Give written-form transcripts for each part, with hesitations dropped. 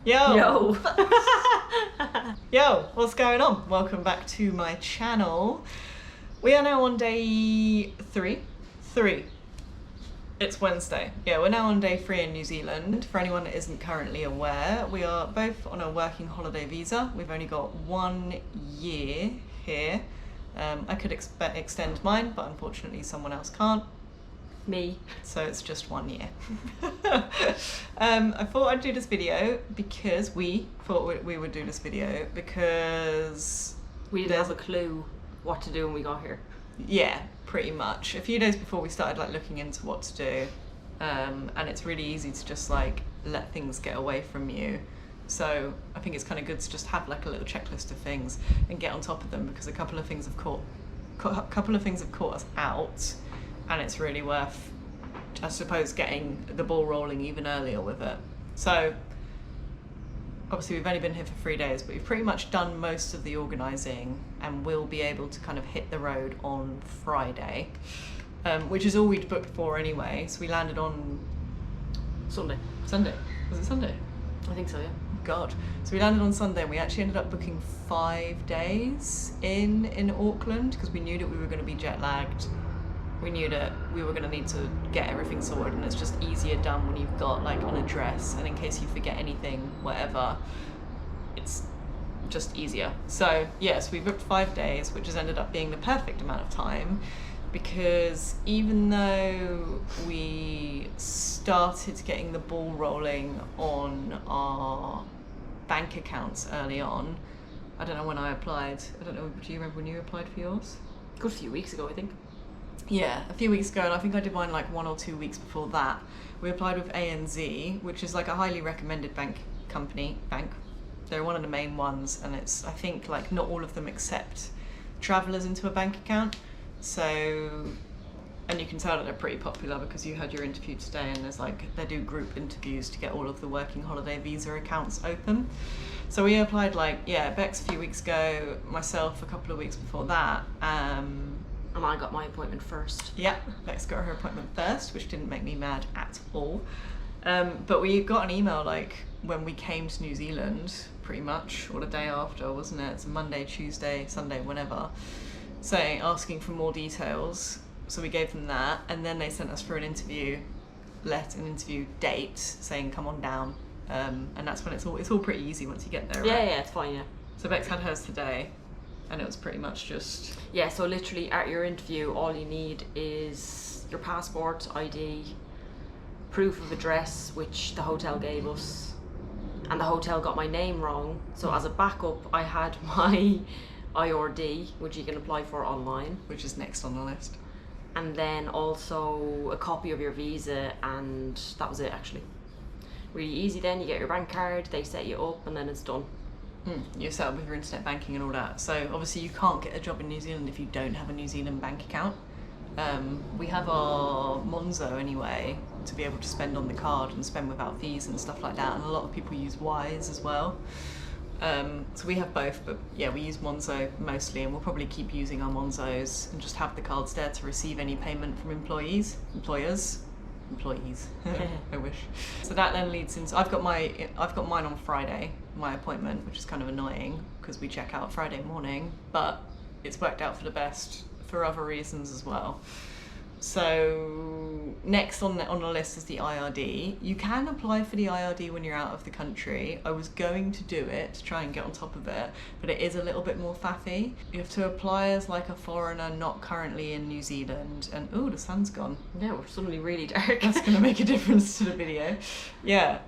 Yo! Yo! Yo, what's going on? Welcome back to my channel. We are now on day three. It's Wednesday. Yeah, we're now on day 3 in New Zealand. For anyone that isn't currently aware, we are both on a working holiday visa. We've only got 1 year here. I could extend mine, but unfortunately someone else can't. Me. So it's just 1 year. I thought I'd do this video because we thought we would do this video because We didn't have a clue what to do when we got here. yeah, pretty much. A few days before we started looking into what to do, and it's really easy to just let things get away from you. So I think it's kind of good to just have a little checklist of things and get on top of them, because a couple of things have caught us out, and it's really worth, I suppose, getting the ball rolling even earlier with it. So obviously we've only been here for 3 days, but we've pretty much done most of the organising and we'll be able to kind of hit the road on Friday, which is all we'd booked for anyway. So we landed on Sunday. Was it Sunday? I think so, yeah. God. So we landed on Sunday and we actually ended up booking 5 days in Auckland because we knew that we were going to be jet lagged. We knew that we were going to need to get everything sorted, and it's just easier done when you've got an address, and in case you forget anything, whatever, it's just easier. So yes, we booked 5 days, which has ended up being the perfect amount of time, because even though we started getting the ball rolling on our bank accounts early on, I don't know when I applied. I don't know, do you remember when you applied for yours? Good few weeks ago, I think. Yeah, a few weeks ago, and I think I did mine 1 or 2 weeks before that. We applied with ANZ, which is a highly recommended bank. They're one of the main ones, and it's, I think, not all of them accept travellers into a bank account. So, and you can tell that they're pretty popular because you had your interview today, and there's they do group interviews to get all of the working holiday visa accounts open. So we applied Bex a few weeks ago, myself a couple of weeks before that. And I got my appointment first. Yeah, Bex got her appointment first, which didn't make me mad at all. But we got an email when we came to New Zealand, pretty much, or the day after, wasn't it? It's Monday, Tuesday, Sunday, whenever, asking for more details. So we gave them that, and then they sent us for an interview date, saying come on down. And that's when it's all pretty easy once you get there, right? Yeah, it's fine, yeah. So Bex had hers today, and it was pretty much just... Yeah, so literally at your interview, all you need is your passport, ID, proof of address, which the hotel gave us, and the hotel got my name wrong. So as a backup, I had my IRD, which you can apply for online. Which is next on the list. And then also a copy of your visa, and that was it, actually. Really easy then, you get your bank card, they set you up, and then it's done. You're set up with your internet banking and all that. So obviously you can't get a job in New Zealand if you don't have a New Zealand bank account. We have our Monzo anyway to be able to spend on the card and spend without fees and stuff like that, and a lot of people use Wise as well. So we have both, but yeah, we use Monzo mostly, and we'll probably keep using our Monzos and just have the cards there to receive any payment from employees. I wish. So that then leads into, I've got mine on Friday, my appointment, which is kind of annoying because we check out Friday morning, but it's worked out for the best for other reasons as well. So next on the list is the IRD. You can apply for the IRD when you're out of the country. I was going to do it to try and get on top of it, but it is a little bit more faffy. You have to apply as a foreigner not currently in New Zealand, and ooh, the sun's gone. Yeah, we're suddenly really dark. That's going to make a difference to the video. Yeah,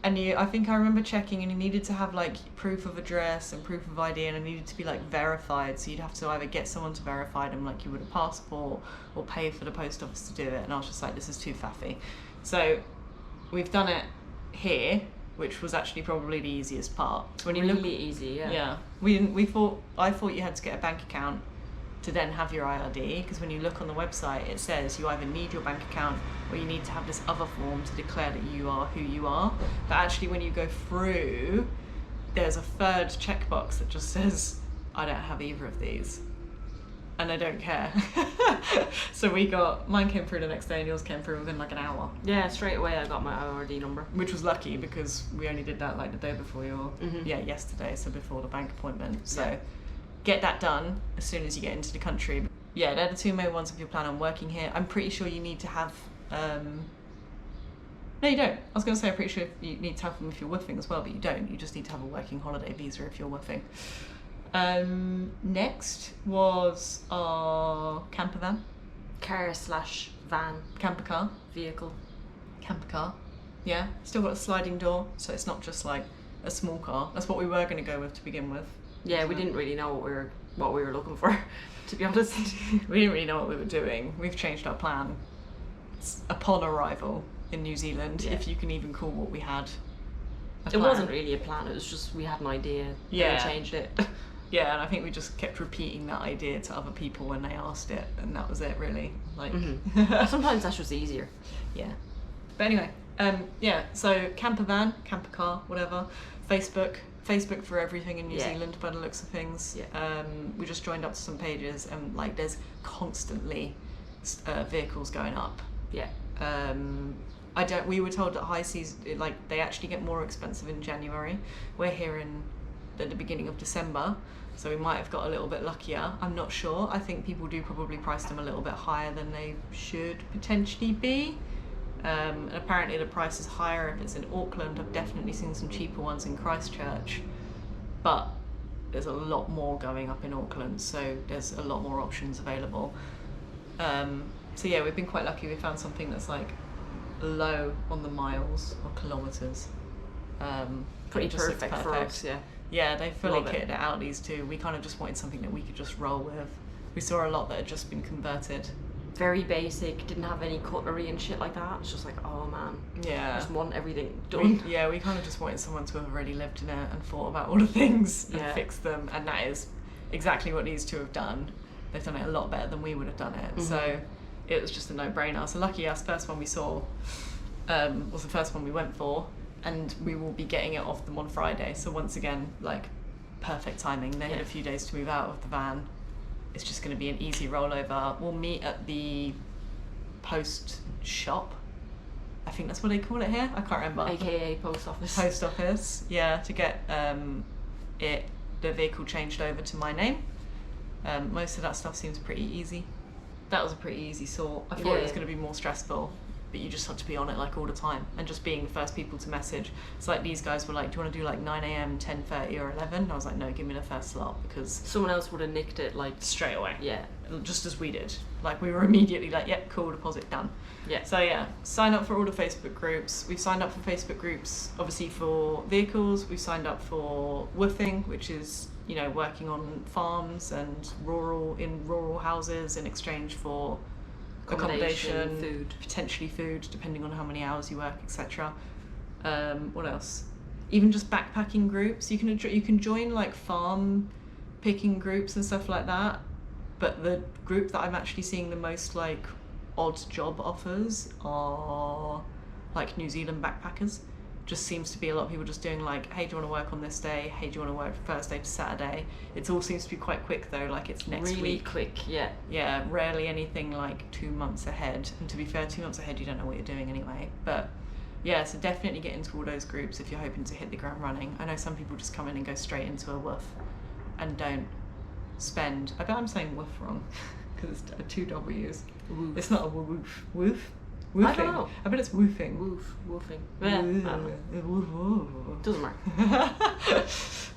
and I think I remember checking, and you needed to have proof of address and proof of ID, and it needed to be verified, so you'd have to either get someone to verify them you would a passport, or pay for the post office to do it, and I was just this is too faffy. So we've done it here, which was actually probably the easiest part. So when you really easy, yeah. Yeah, I thought you had to get a bank account to then have your IRD, because when you look on the website it says you either need your bank account or you need to have this other form to declare that you are who you are. But actually when you go through, there's a third checkbox that just says I don't have either of these. and I don't care. So mine came through the next day and yours came through within like an hour. Yeah, straight away I got my ORD number. Which was lucky because we only did that like the day before yesterday, so before the bank appointment. So get that done as soon as you get into the country. Yeah, they're the two main ones if you plan on working here. I'm pretty sure you need to have no, you don't. I was going to say I'm pretty sure you need to have them if you're woofing as well, but you don't. You just need to have a working holiday visa if you're woofing. Next was our camper van. Car/van. Camper car. Vehicle. Camper car. Yeah, still got a sliding door, so it's not just like a small car. That's what we were going to go with to begin with. Yeah, we didn't really know what we were looking for, to be honest. We didn't really know what we were doing. We've changed our plan upon arrival in New Zealand, if you can even call what we had a plan. It wasn't really a plan, it was just we had an idea, yeah. We changed it. Yeah, and I think we just kept repeating that idea to other people when they asked it, and that was it really. Like Sometimes that's just easier. Yeah. But anyway, so camper van, camper car, whatever. Facebook for everything in New Zealand by the looks of things. Yeah. We just joined up to some pages and like there's constantly vehicles going up. Yeah. We were told that high seas, like they actually get more expensive in January. We're here at the beginning of December, so we might have got a little bit luckier. I'm not sure. I think people do probably price them a little bit higher than they should potentially be. And apparently the price is higher if it's in Auckland. I've definitely seen some cheaper ones in Christchurch, but there's a lot more going up in Auckland, so there's a lot more options available. So yeah, we've been quite lucky. We found something that's like low on the miles or kilometres. Pretty perfect for us, yeah. Yeah, they fully kitted it out, these two. We kind of just wanted something that we could just roll with. We saw a lot that had just been converted. Very basic, didn't have any cutlery and shit like that. It's just like, oh man. Yeah. Just want everything done. We kind of just wanted someone to have already lived in it and thought about all the things and fixed them. And that is exactly what these two have done. They've done it a lot better than we would have done it. So it was just a no-brainer. So lucky us, first one we saw was the first one we went for, and we will be getting it off them on Friday. So once again, like perfect timing. They had a few days to move out of the van. It's just going to be an easy rollover. We'll meet at the post shop. I think that's what they call it here. I can't remember. AKA post office. Post office, yeah, to get the vehicle changed over to my name. Most of that stuff seems pretty easy. That was a pretty easy sort. I thought it was going to be more stressful, but you just have to be on it like all the time and just being the first people to message. It's like these guys were like, do you want to do like 9 a.m, 10:30 or 11? And I was like, no, give me the first slot, because someone else would have nicked it like straight away. Yeah. Just as we did. Like we were immediately like, yep, cool, deposit done. Yeah. So yeah, sign up for all the Facebook groups. We've signed up for Facebook groups, obviously for vehicles. We've signed up for woofing, which is, you know, working on farms and rural houses in exchange for accommodation, food, potentially food, depending on how many hours you work, etc. What else? Even just backpacking groups. You can join like farm picking groups and stuff like that. But the group that I'm actually seeing the most like odd job offers are like New Zealand backpackers. Just seems to be a lot of people just doing like, hey, do you want to work on this day? Hey, do you want to work Thursday to Saturday? It all seems to be quite quick though, like it's next really week. Quick, yeah. Yeah, rarely anything like 2 months ahead. And to be fair, 2 months ahead you don't know what you're doing anyway. But yeah, so definitely get into all those groups if you're hoping to hit the ground running. I know some people just come in and go straight into a woof and don't spend. I bet I'm saying woof wrong because it's 2 W's. Woof. It's not a woof. Woof? Woofing. I don't know. I bet it's woofing. Woofing. Yeah, I don't know. Doesn't matter.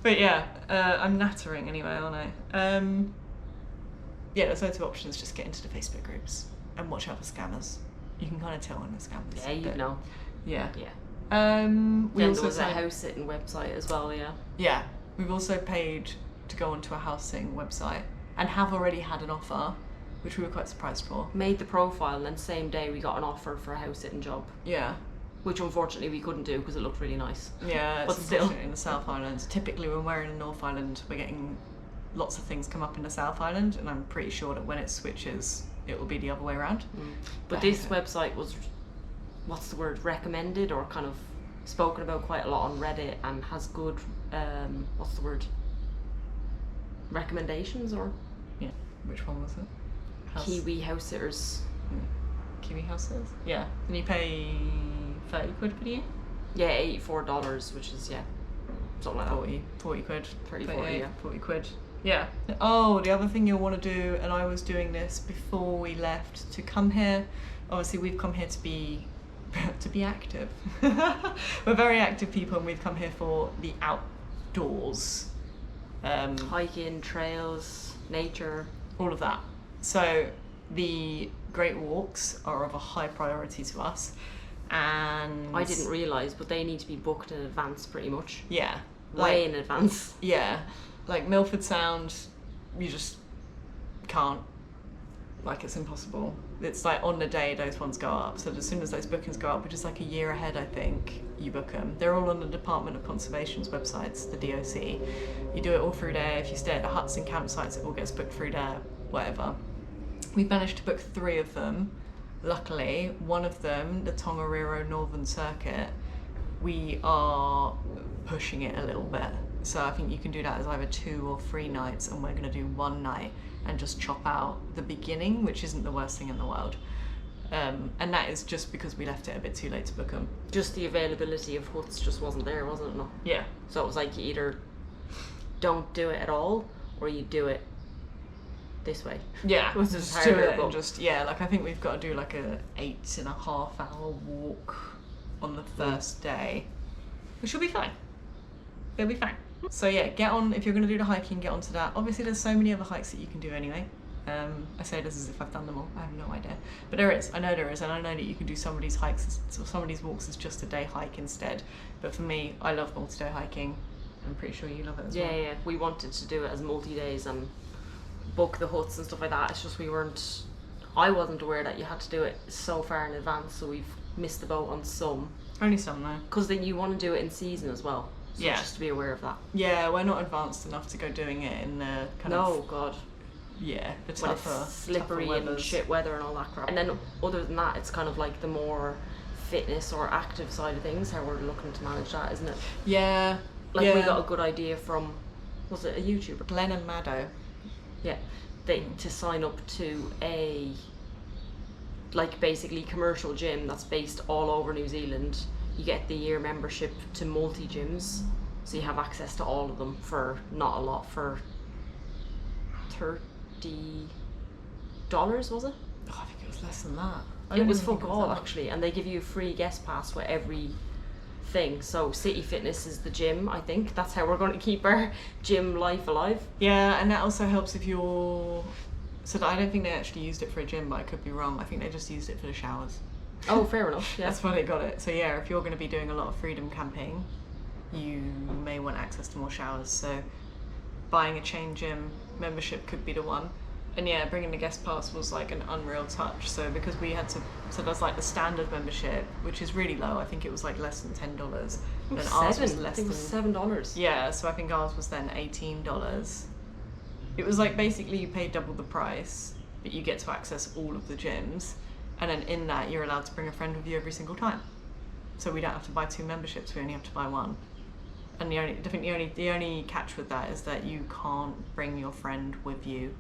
But yeah, I'm nattering anyway, aren't I? Yeah, there's loads of options. Just get into the Facebook groups and watch out for scammers. You can kind of tell when they're scammers. Yeah, you know. Yeah. Yeah. We then also there was a house sitting website as well, yeah. Yeah. We've also paid to go onto a house sitting website and have already had an offer, which we were quite surprised for. Made the profile, and then same day we got an offer for a house sitting job. Yeah. Which unfortunately we couldn't do because it looked really nice. Yeah, but it's still in the South Island. Typically when we're in the North Island, we're getting lots of things come up in the South Island, and I'm pretty sure that when it switches, it will be the other way around. But this website was, what's the word, recommended or kind of spoken about quite a lot on Reddit, and has good, what's the word, recommendations or? Yeah. Which one was it? Kiwi house sitters. Kiwi houses? Yeah. And you pay 30 quid for the year? Yeah, $84, which is, yeah, something like 40 quid. 30, 40, yeah. 40 quid. Yeah. Oh, the other thing you'll want to do, and I was doing this before we left to come here. Obviously, we've come here to be active. We're very active people, and we've come here for the outdoors. Hiking, trails, nature. All of that. So the Great Walks are of a high priority to us. And I didn't realise, but they need to be booked in advance pretty much. Yeah. Way in advance. Yeah. Like Milford Sound, you just can't. Like, it's impossible. It's like on the day those ones go up. So as soon as those bookings go up, which is like a year ahead, I think, you book them. They're all on the Department of Conservation's websites, the DOC. You do it all through there. If you stay at the huts and campsites, it all gets booked through there, whatever. We've managed to book 3 of them. Luckily, one of them, the Tongariro Northern Circuit, we are pushing it a little bit. So I think you can do that as either 2 or 3 nights, and we're going to do 1 night and just chop out the beginning, which isn't the worst thing in the world. And that is just because we left it a bit too late to book them. Just the availability of huts just wasn't there, wasn't it? No. Yeah. So it was like you either don't do it at all, or you do it this way. Yeah. Which is just harder, do it but- and just, yeah, like I think we've got to do like a 8.5-hour walk on the first day, which will be fine. It'll be fine. So yeah, get on, if you're going to do the hiking, get onto that. Obviously there's so many other hikes that you can do anyway. I say this as if I've done them all. I have no idea. But there is. I know there is. And I know that you can do some of these hikes, or some of these walks as just a day hike instead. But for me, I love multi-day hiking. I'm pretty sure you love it as well. Yeah, we wanted to do it as multi-days and book the huts and stuff like that. It's just I wasn't aware that you had to do it so far in advance, so we've missed the boat on some. Only some though. Because then you want to do it in season as well. So Yeah. just to be aware of that. Yeah, we're not advanced enough to go doing it in the kind No, of... God. Yeah, the When tougher, it's slippery tougher and weathers. shit weather and all that crap. And then other than that, it's kind of like the more fitness or active side of things, how we're looking to manage that, isn't it? Yeah. Like yeah. we got a good idea from, was it a YouTuber? Glenn and Maddo. Yeah, to sign up to a, like basically commercial gym that's based all over New Zealand. You get the year membership to multi-gyms, so you have access to all of them for not a lot, for $30, was it? Oh, I think it was less than that. It was fuck all actually, and they give you a free guest pass with every thing. So City Fitness is the gym, I think. That's how we're going to keep our gym life alive. Yeah, and that also helps if you're... So I don't think they actually used it for a gym, but I could be wrong. I think they just used it for the showers. Oh, fair enough, yeah. That's why they got it. So yeah, if you're going to be doing a lot of freedom camping, you may want access to more showers. So buying a chain gym membership could be the one. And yeah, bringing the guest pass was like an unreal touch. So because we had to, so that's like the standard membership, which is really low. I think it was like less than $10. And ours was less it was $7. Yeah, so I think ours was then $18. It was like basically you pay double the price, but you get to access all of the gyms. And then in that, you're allowed to bring a friend with you every single time. So we don't have to buy 2 memberships, we only have to buy 1. And the only catch with that is that you can't bring your friend with you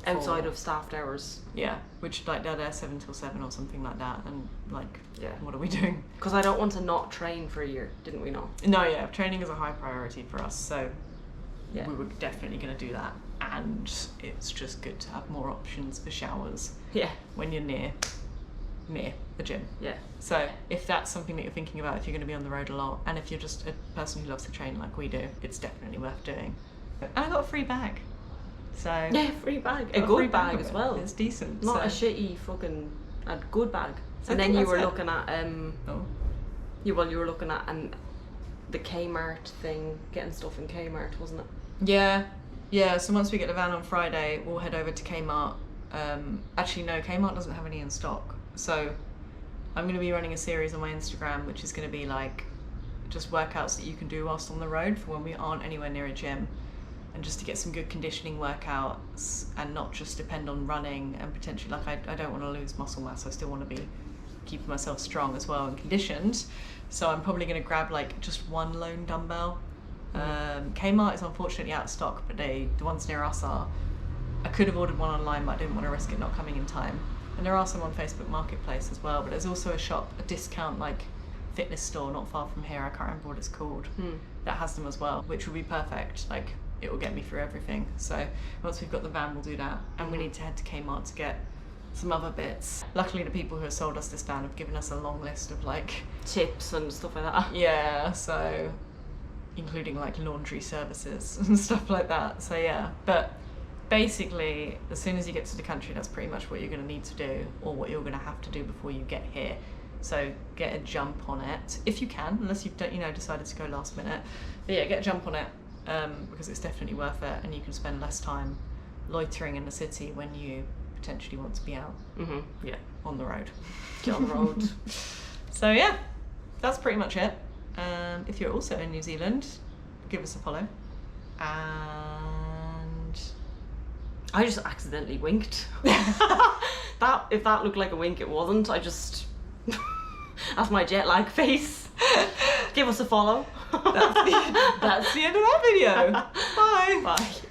Outside of staffed hours. Yeah, which like they're there 7 till 7 or something like that, and like, Yeah. what are we doing? Because I don't want to not train for a year, didn't we know? No, yeah, training is a high priority for us, so Yeah. we were definitely going to do that. And it's just good to have more options for showers Yeah. when you're near a gym. Yeah. So if that's something that you're thinking about, if you're going to be on the road a lot, and if you're just a person who loves to train like we do, it's definitely worth doing. And I got a free bag. So Yeah, free bag. A got free good bag of as it. well. It's decent. Not a so. shitty fucking, a good bag. So And I then think you were that's it. looking at, Oh. you were looking at the Kmart thing, getting stuff in Kmart, wasn't it? Yeah, so once we get the van on Friday, we'll head over to Kmart. Actually, no, Kmart doesn't have any in stock. So I'm going to be running a series on my Instagram, which is going to be like just workouts that you can do whilst on the road for when we aren't anywhere near a gym. And just to get some good conditioning workouts and not just depend on running and potentially, like, I don't want to lose muscle mass. I still want to be keeping myself strong as well and conditioned. So I'm probably going to grab like just one lone dumbbell. Kmart is unfortunately out of stock, but the ones near us are. I could have ordered one online, but I didn't want to risk it not coming in time. And there are some on Facebook Marketplace as well, but there's also a discount like fitness store not far from here, I can't remember what it's called, that has them as well, which would be perfect. Like, it will get me through everything. So once we've got the van, we'll do that. And we need to head to Kmart to get some other bits. Luckily, the people who have sold us this van have given us a long list of like tips and stuff like that. Yeah, so including like laundry services and stuff like that. So yeah, but basically, as soon as you get to the country, that's pretty much what you're going to need to do, or what you're going to have to do before you get here. So get a jump on it if you can, unless you've decided to go last minute. But yeah, get a jump on it, because it's definitely worth it, and you can spend less time loitering in the city when you potentially want to be out on the road. Get on the road. So yeah, that's pretty much it. If you're also in New Zealand, give us a follow. And I just accidentally winked. If that looked like a wink, it wasn't. I just that's my jet lag face. Give us a follow. That's the end of that video. Bye. Bye.